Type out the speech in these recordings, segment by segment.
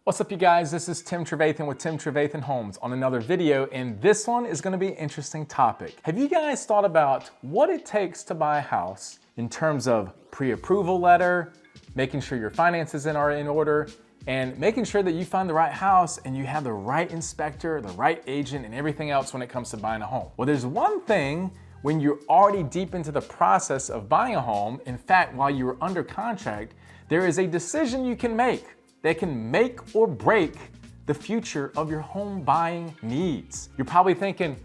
What's up, you guys? This is Tim Trevathan with Tim Trevathan Homes on another video, and this one is going to be an interesting topic. Have you guys thought about what it takes to buy a house in terms of pre-approval letter, making sure your finances are in order, and making sure that you find the right house and you have the right inspector, the right agent, and everything else when it comes to buying a home? Well, there's one thing when you're already deep into the process of buying a home. In fact, while you're under contract, there is a decision you can make that can make or break the future of your home buying needs. You're probably thinking,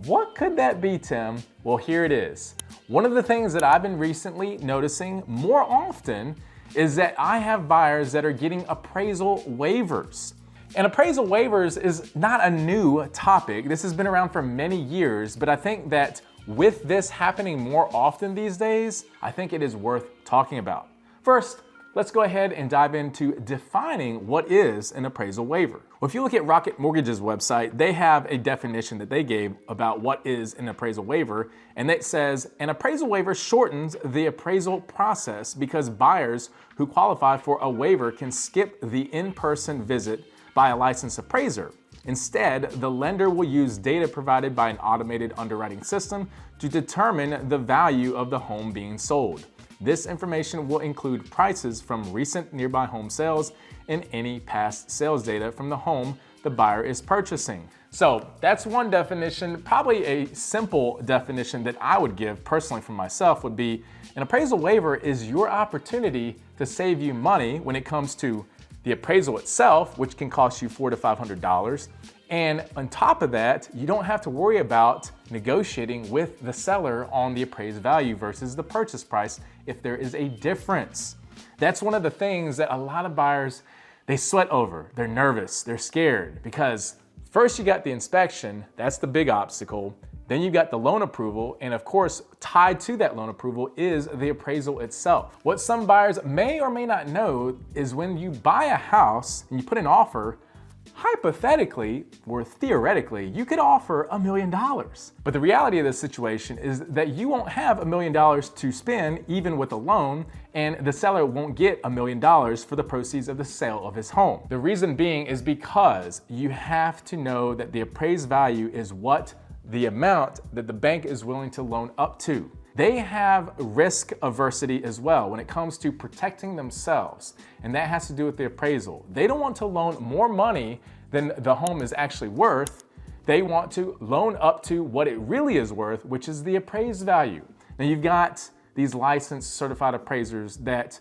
what could that be, Tim? Well, here it is. One of the things that I've been recently noticing more often is that I have buyers that are getting appraisal waivers. And appraisal waivers is not a new topic. This has been around for many years, but I think that with this happening more often these days, I think it is worth talking about. First, let's go ahead and dive into defining what is an appraisal waiver. Well, if you look at Rocket Mortgage's website, they have a definition that they gave about what is an appraisal waiver, and it says, an appraisal waiver shortens the appraisal process because buyers who qualify for a waiver can skip the in-person visit by a licensed appraiser. Instead, the lender will use data provided by an automated underwriting system to determine the value of the home being sold. This information will include prices from recent nearby home sales and any past sales data from the home the buyer is purchasing. So that's one definition. Probably a simple definition that I would give personally for myself would be an appraisal waiver is your opportunity to save you money when it comes to the appraisal itself, which can cost you $400 to $500. And on top of that, you don't have to worry about negotiating with the seller on the appraised value versus the purchase price if there is a difference. That's one of the things that a lot of buyers, they sweat over. They're nervous, they're scared, because first you got the inspection, that's the big obstacle. Then you got the loan approval, and of course, tied to that loan approval is the appraisal itself. What some buyers may or may not know is when you buy a house and you put an offer, hypothetically or theoretically, you could offer $1 million. But the reality of this situation is that you won't have $1 million to spend even with a loan, and the seller won't get $1 million for the proceeds of the sale of his home. The reason being is because you have to know that the appraised value is what the amount that the bank is willing to loan up to. They have risk aversity as well when it comes to protecting themselves, and that has to do with the appraisal. They don't want to loan more money than the home is actually worth. They want to loan up to what it really is worth, which is the appraised value. Now you've got these licensed certified appraisers that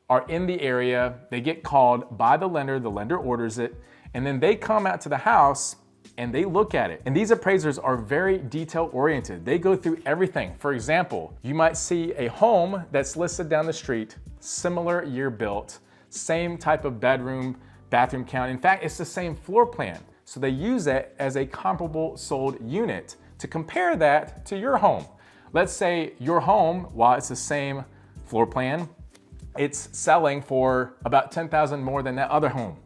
are in the area. They get called by the lender orders it, and then they come out to the house and they look at it. And these appraisers are very detail oriented. They go through everything. For example, you might see a home that's listed down the street, similar year built, same type of bedroom, bathroom count. In fact, it's the same floor plan. So they use that as a comparable sold unit to compare that to your home. Let's say your home, while it's the same floor plan, it's selling for about $10,000 more than that other home.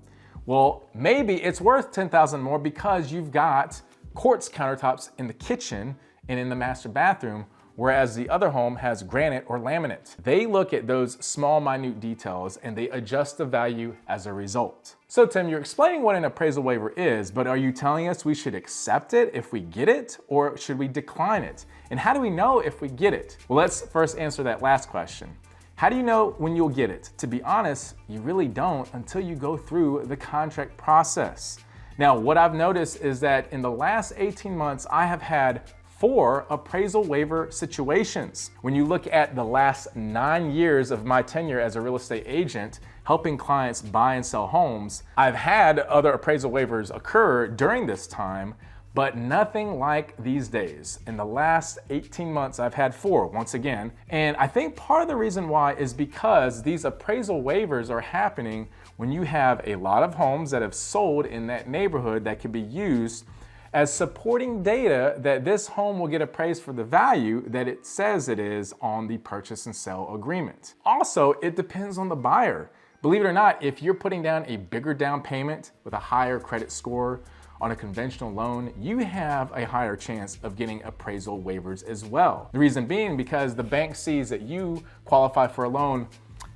Well, maybe it's worth $10,000 more because you've got quartz countertops in the kitchen and in the master bathroom, whereas the other home has granite or laminate. They look at those small, minute details and they adjust the value as a result. So Tim, you're explaining what an appraisal waiver is, but are you telling us we should accept it if we get it, or should we decline it? And how do we know if we get it? Well, let's first answer that last question. How do you know when you'll get it? To be honest, you really don't until you go through the contract process. Now, what I've noticed is that in the last 18 months, I have had 4 appraisal waiver situations. When you look at the last 9 years of my tenure as a real estate agent, helping clients buy and sell homes, I've had other appraisal waivers occur during this time, but nothing like these days. In the last 18 months, I've had 4 once again. And I think part of the reason why is because these appraisal waivers are happening when you have a lot of homes that have sold in that neighborhood that can be used as supporting data that this home will get appraised for the value that it says it is on the purchase and sale agreement. Also, it depends on the buyer. Believe it or not, if you're putting down a bigger down payment with a higher credit score on a conventional loan, you have a higher chance of getting appraisal waivers as well. The reason being because the bank sees that you qualify for a loan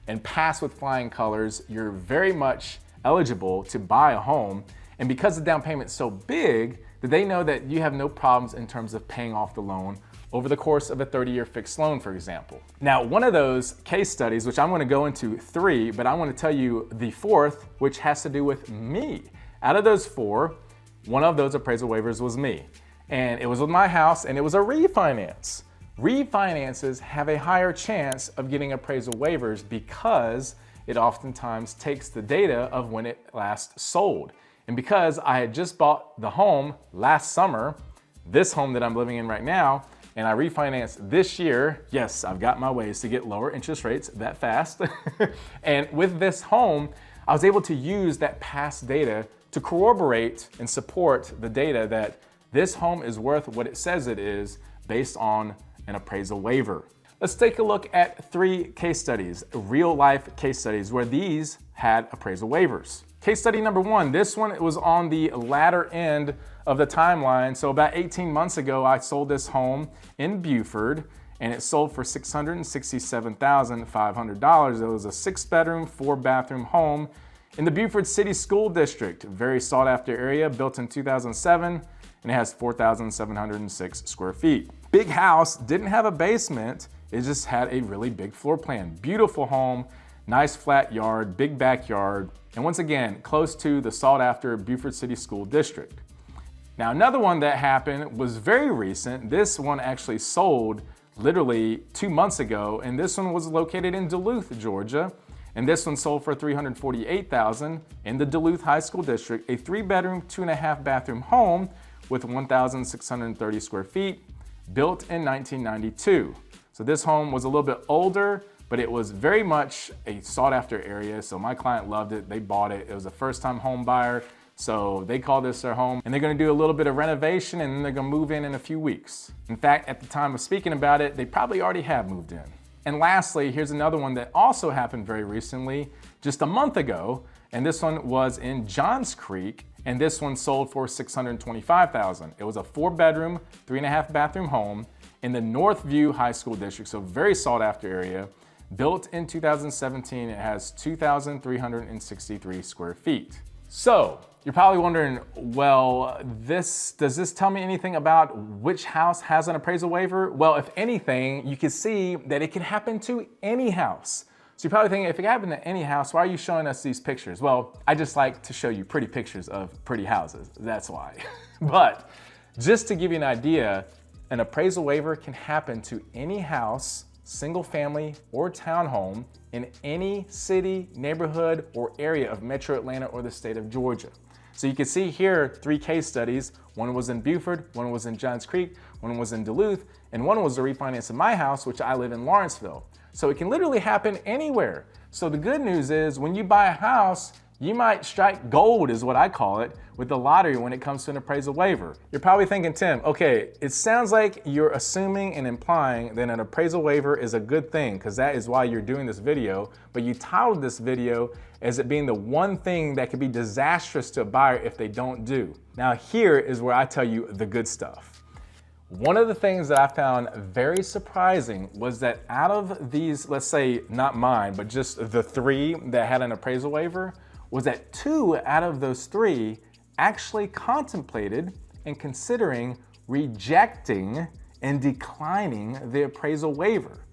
and pass with flying colors, you're very much eligible to buy a home. And because the down payment's so big, that they know that you have no problems in terms of paying off the loan over the course of a 30-year fixed loan, for example. Now, one of those case studies, which I'm gonna go into 3, but I wanna tell you the 4th, which has to do with me. Out of those 4, one of those appraisal waivers was me. And it was with my house, and it was a refinance. Refinances have a higher chance of getting appraisal waivers because it oftentimes takes the data of when it last sold. And because I had just bought the home last summer, this home that I'm living in right now, and I refinanced this year, yes, I've got my ways to get lower interest rates that fast. And with this home, I was able to use that past data to corroborate and support the data that this home is worth what it says it is based on an appraisal waiver. Let's take a look at 3 case studies, real life case studies where these had appraisal waivers. Case study number 1, this one was on the latter end of the timeline. So about 18 months ago, I sold this home in Beaufort and it sold for $667,500. It was a 6-bedroom, 4-bathroom home in the Beaufort City School District, very sought after area, built in 2007, and it has 4,706 square feet. Big house, didn't have a basement, it just had a really big floor plan. Beautiful home, nice flat yard, big backyard, and once again, close to the sought after Beaufort City School District. Now, another one that happened was very recent. This one actually sold literally 2 months ago, and this one was located in Duluth, Georgia. And this one sold for $348,000 in the Duluth High School District, a 3-bedroom, 2.5-bathroom home with 1,630 square feet, built in 1992. So this home was a little bit older, but it was very much a sought-after area, so my client loved it. They bought it. It was a first-time home buyer, so they called this their home, and they're gonna do a little bit of renovation, and then they're gonna move in a few weeks. In fact, at the time of speaking about it, they probably already have moved in. And lastly, here's another one that also happened very recently, just a month ago, and this one was in Johns Creek, and this one sold for $625,000. It was a 4-bedroom, 3.5-bathroom home in the Northview High School District, so very sought-after area. Built in 2017, it has 2,363 square feet. So you're probably wondering, well, does this tell me anything about which house has an appraisal waiver? Well, if anything, you can see that it can happen to any house. So you're probably thinking, if it happened to any house, why are you showing us these pictures? Well, I just like to show you pretty pictures of pretty houses, that's why. But just to give you an idea, an appraisal waiver can happen to any house, single family or townhome in any city, neighborhood, or area of Metro Atlanta or the state of Georgia. So you can see here 3 case studies. One was in Beaufort, one was in Johns Creek, one was in Duluth, and one was a refinance of my house, which I live in Lawrenceville. So it can literally happen anywhere. So the good news is when you buy a house, you might strike gold, is what I call it, with the lottery when it comes to an appraisal waiver. You're probably thinking, Tim, okay, it sounds like you're assuming and implying that an appraisal waiver is a good thing, because that is why you're doing this video, but you titled this video as it being the one thing that could be disastrous to a buyer if they don't do. Now here is where I tell you the good stuff. One of the things that I found very surprising was that out of these, let's say not mine, but just the 3 that had an appraisal waiver, was that 2 out of those 3 actually contemplated and considering rejecting and declining the appraisal waiver.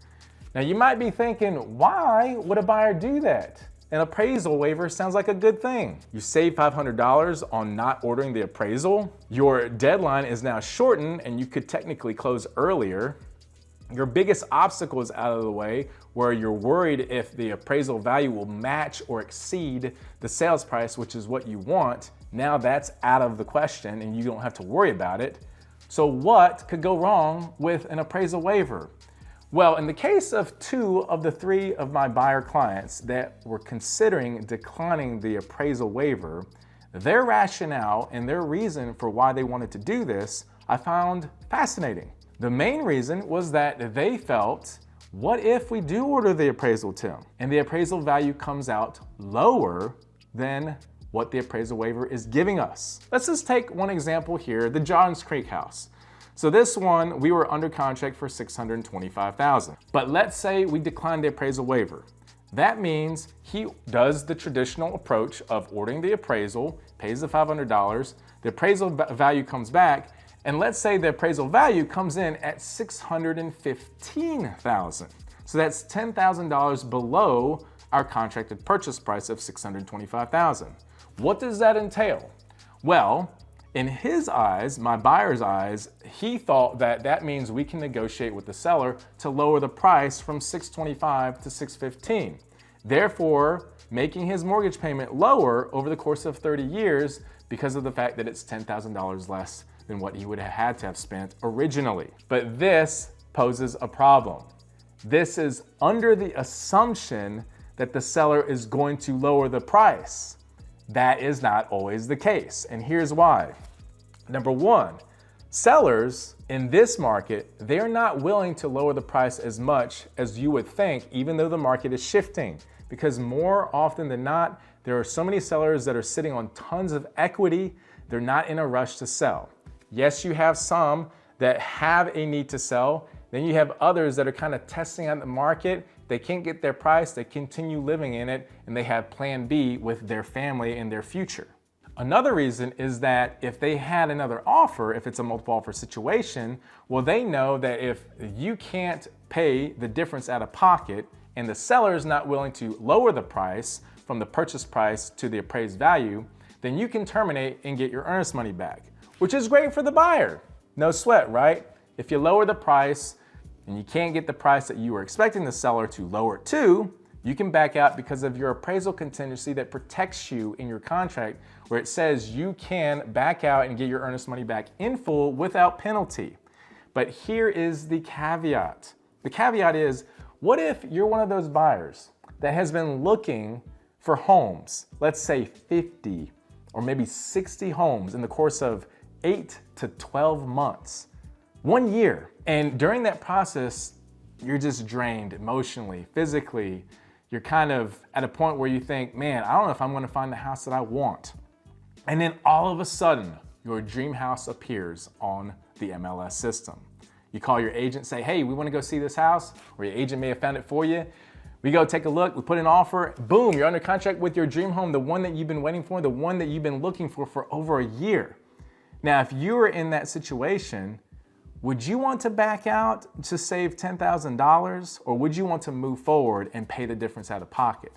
Now you might be thinking, why would a buyer do that? An appraisal waiver sounds like a good thing. You save $500 on not ordering the appraisal. Your deadline is now shortened and you could technically close earlier. Your biggest obstacle is out of the way, where you're worried if the appraisal value will match or exceed the sales price, which is what you want. Now that's out of the question and you don't have to worry about it. So what could go wrong with an appraisal waiver? Well, in the case of 2 of the 3 of my buyer clients that were considering declining the appraisal waiver, their rationale and their reason for why they wanted to do this, I found fascinating. The main reason was that they felt, what if we do order the appraisal, Tim, and the appraisal value comes out lower than what the appraisal waiver is giving us? Let's just take one example here, the Johns Creek house. So this one, we were under contract for $625,000. But let's say we declined the appraisal waiver. That means he does the traditional approach of ordering the appraisal, pays the $500, the appraisal value comes back, and let's say the appraisal value comes in at $615,000. So that's $10,000 below our contracted purchase price of $625,000. What does that entail? Well, in his eyes, my buyer's eyes, he thought that that means we can negotiate with the seller to lower the price from $625,000 to $615,000, therefore making his mortgage payment lower over the course of 30 years because of the fact that it's $10,000 less than what he would have had to have spent originally. But this poses a problem. This is under the assumption that the seller is going to lower the price. That is not always the case, and here's why. Number one, sellers in this market, they're not willing to lower the price as much as you would think, even though the market is shifting, because more often than not, there are so many sellers that are sitting on tons of equity, they're not in a rush to sell. Yes, you have some that have a need to sell, then you have others that are kind of testing out the market. They can't get their price, they continue living in it, and they have plan B with their family and their future. Another reason is that if they had another offer, if it's a multiple offer situation, well, they know that if you can't pay the difference out of pocket and the seller is not willing to lower the price from the purchase price to the appraised value, then you can terminate and get your earnest money back, which is great for the buyer. No sweat, right? If you lower the price, and you can't get the price that you were expecting the seller to lower it to, you can back out because of your appraisal contingency that protects you in your contract, where it says you can back out and get your earnest money back in full without penalty. But here is the caveat. The caveat is, what if you're one of those buyers that has been looking for homes, let's say 50 or maybe 60 homes in the course of 8 to 12 months, 1 year. And during that process, you're just drained emotionally, physically. You're kind of at a point where you think, man, I don't know if I'm gonna find the house that I want. And then all of a sudden, your dream house appears on the MLS system. You call your agent, say, hey, we wanna go see this house, or your agent may have found it for you. We go take a look, we put an offer, boom, you're under contract with your dream home, the one that you've been waiting for, the one that you've been looking for over a year. Now, if you were in that situation, would you want to back out to save $10,000, or would you want to move forward and pay the difference out of pocket?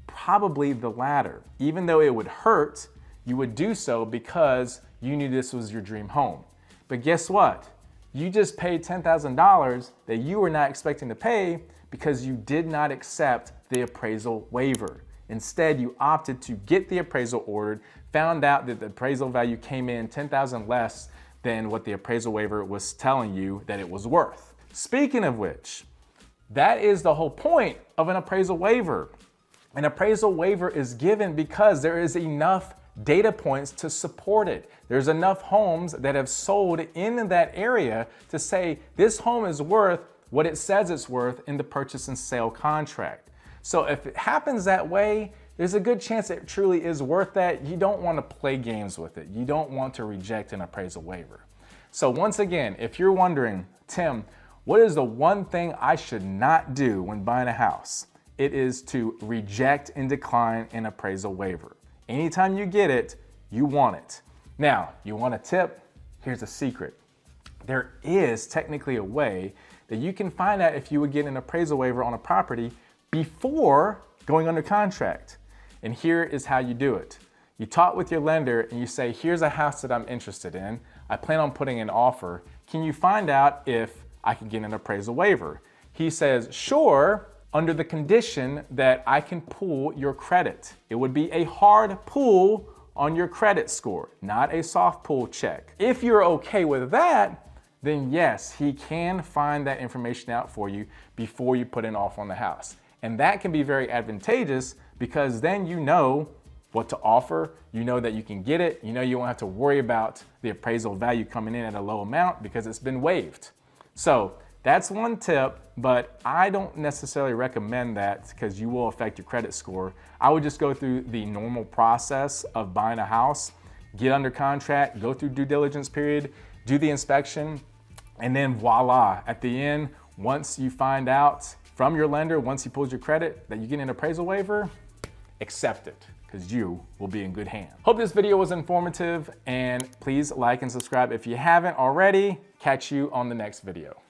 Probably the latter. Even though it would hurt, you would do so because you knew this was your dream home. But guess what? You just paid $10,000 that you were not expecting to pay because you did not accept the appraisal waiver. Instead, you opted to get the appraisal ordered, found out that the appraisal value came in $10,000 less than what the appraisal waiver was telling you that it was worth. Speaking of which, that is the whole point of an appraisal waiver. An appraisal waiver is given because there is enough data points to support it. There's enough homes that have sold in that area to say this home is worth what it says it's worth in the purchase and sale contract. So if it happens that way, there's a good chance it truly is worth that. You don't want to play games with it. You don't want to reject an appraisal waiver. So once again, if you're wondering, Tim, what is the one thing I should not do when buying a house? It is to reject and decline an appraisal waiver. Anytime you get it, you want it. Now, you want a tip? Here's a secret. There is technically a way that you can find out if you would get an appraisal waiver on a property before going under contract. And here is how you do it. You talk with your lender and you say, here's a house that I'm interested in. I plan on putting an offer. Can you find out if I can get an appraisal waiver? He says, sure, under the condition that I can pull your credit. It would be a hard pull on your credit score, not a soft pull check. If you're okay with that, then yes, he can find that information out for you before you put an offer on the house. And that can be very advantageous because then you know what to offer, you know that you can get it, you know you won't have to worry about the appraisal value coming in at a low amount because it's been waived. So that's one tip, but I don't necessarily recommend that because you will affect your credit score. I would just go through the normal process of buying a house, get under contract, go through due diligence period, do the inspection, and then voila, at the end, once you find out from your lender once he pulls your credit that you get an appraisal waiver, accept it, because you will be in good hands. Hope this video was informative, and please like and subscribe if you haven't already. Catch you on the next video.